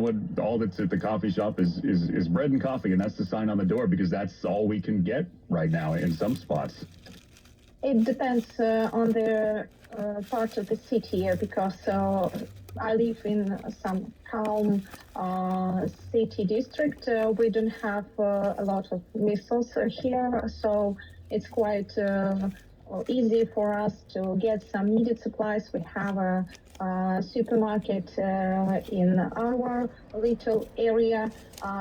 know what? All that's at the coffee shop is bread and coffee, and that's the sign on the door because that's all we can get right now in some spots. It depends on the part of the city because I live in some calm city district. We don't have a lot of missiles here, so it's quite easy for us to get some needed supplies. We have a supermarket in our little area.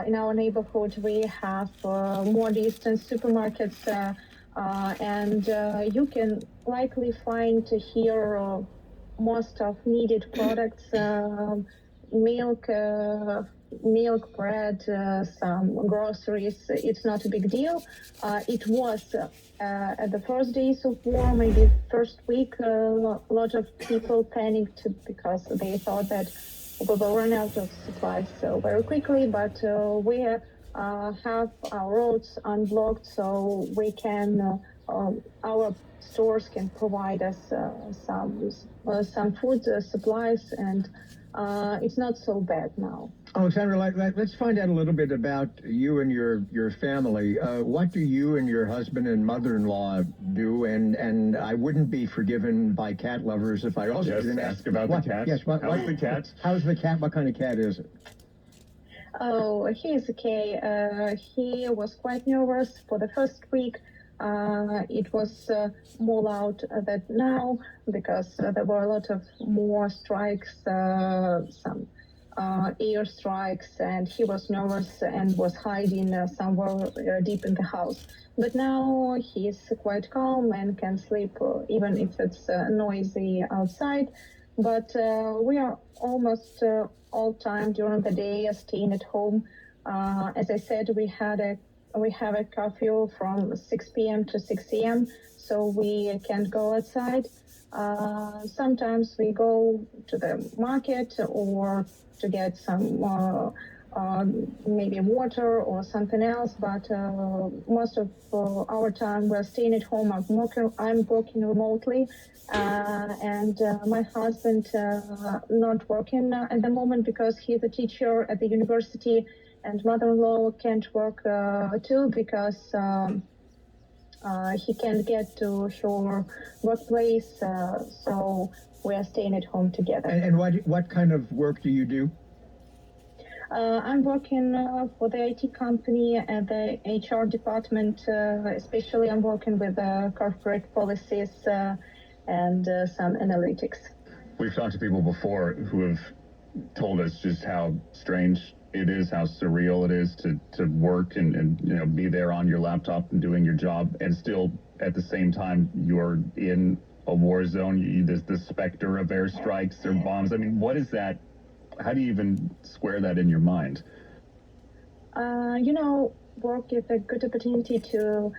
In our neighborhood, we have more distant supermarkets. And you can likely find here most of needed products, milk, bread, some groceries. It's not a big deal. It was at the first days of war, maybe first week, a lot of people panicked because they thought that we will run out of supplies very quickly, but we have our roads unblocked, so we can our stores can provide us some food supplies, and it's not so bad now. Alexandra, let's find out a little bit about you and your family. What do you and your husband and mother-in-law do? And I wouldn't be forgiven by cat lovers if I also didn't ask about the cat. Yes, how's the cat? How's the cat? What kind of cat is it? Oh, he is okay. He was quite nervous for the first week. It was more loud than now because there were a lot of more strikes, some air strikes, and he was nervous and was hiding somewhere deep in the house. But now he's quite calm and can sleep even if it's noisy outside. But we are almost all time during the day staying at home. As I said, we have a curfew from 6 p.m. to 6 a.m., so we can't go outside. Sometimes we go to the market or to get some maybe water or something else, but most of our time we're staying at home. I'm working remotely, and my husband not working at the moment because he's a teacher at the university, and mother-in-law can't work too because he can't get to her workplace, so we are staying at home together. And what kind of work do you do? I'm working for the IT company and the HR department. Especially, I'm working with corporate policies and some analytics. We've talked to people before who have told us just how strange it is, how surreal it is to work and be there on your laptop and doing your job, and still at the same time you're in a war zone. There's the specter of airstrikes or bombs. I mean, what is that? How do you even square that in your mind? Work is a good opportunity to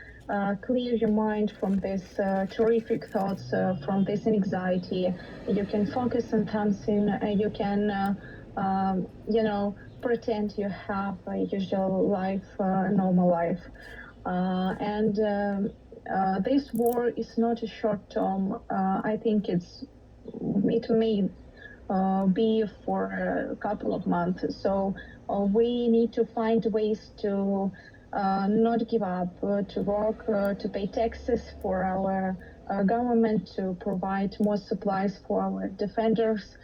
clear your mind from these terrific thoughts, from this anxiety. You can focus on something. You can, pretend you have a usual life, normal life. And this war is not a short term. I think it may be for a couple of months. So we need to find ways to not give up, to work, to pay taxes for our government, to provide more supplies for our defenders.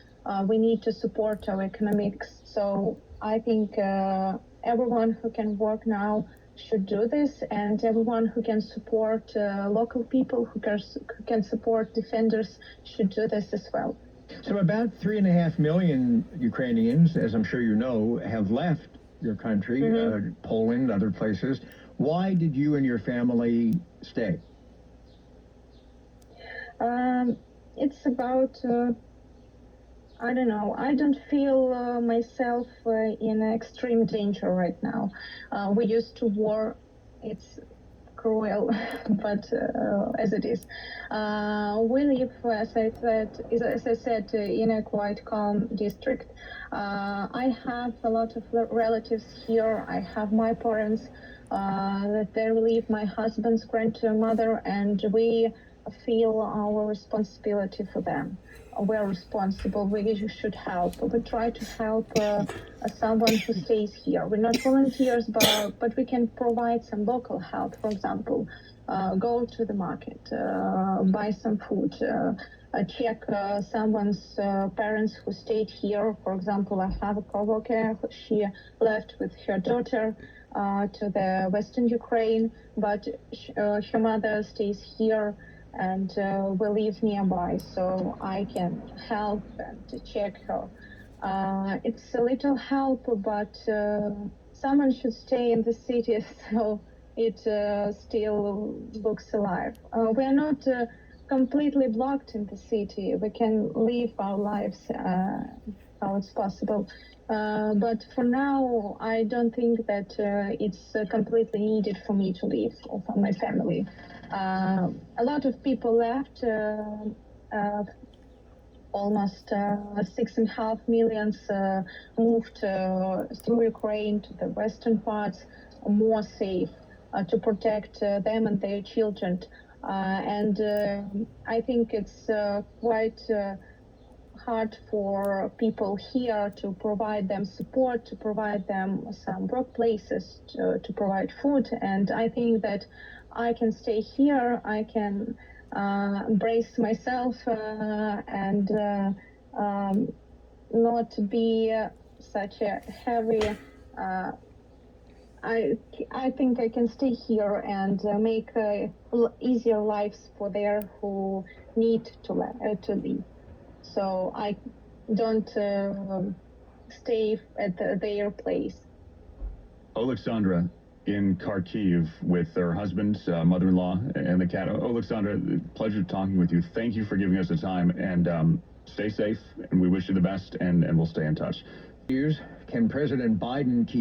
We need to support our economics. So I think everyone who can work now should do this, and everyone who can support local people, who can support defenders, should do this as well. So about 3.5 million Ukrainians, as I'm sure you know, have left your country, Poland, other places. Why did you and your family stay? It's about, I don't know, I don't feel myself in extreme danger right now. We used to war. It's cruel, but as it is. We live, as I said, in a quite calm district. I have a lot of relatives here. I have my parents that they live, my husband's grandmother, and we feel our responsibility for them. We're responsible. We should help. We try to help someone who stays here. We're not volunteers, but we can provide some local help. For example, go to the market, buy some food, check someone's parents who stayed here. For example, I have a coworker. She left with her daughter to the Western Ukraine, but her mother stays here, and we live nearby, so I can help and check her. It's a little help, but someone should stay in the city so it still looks alive. We're not completely blocked in the city. We can live our lives how it's possible. But for now, I don't think that it's completely needed for me to leave or for my family. A lot of people left. Almost 6.5 million moved through Ukraine to the western parts, more safe, to protect them and their children. And I think it's quite hard for people here to provide them support, to provide them some workplaces, to provide food. And I think that I can stay here, I can brace myself and not be such a heavy. I think I can stay here and make easier lives for there who need to leave. So I don't stay at their place. Alexandra in Kharkiv with her husband, mother-in-law, and the cat. Alexandra, pleasure talking with you. Thank you for giving us the time, and stay safe, and we wish you the best, and we'll stay in touch. Can President Biden keep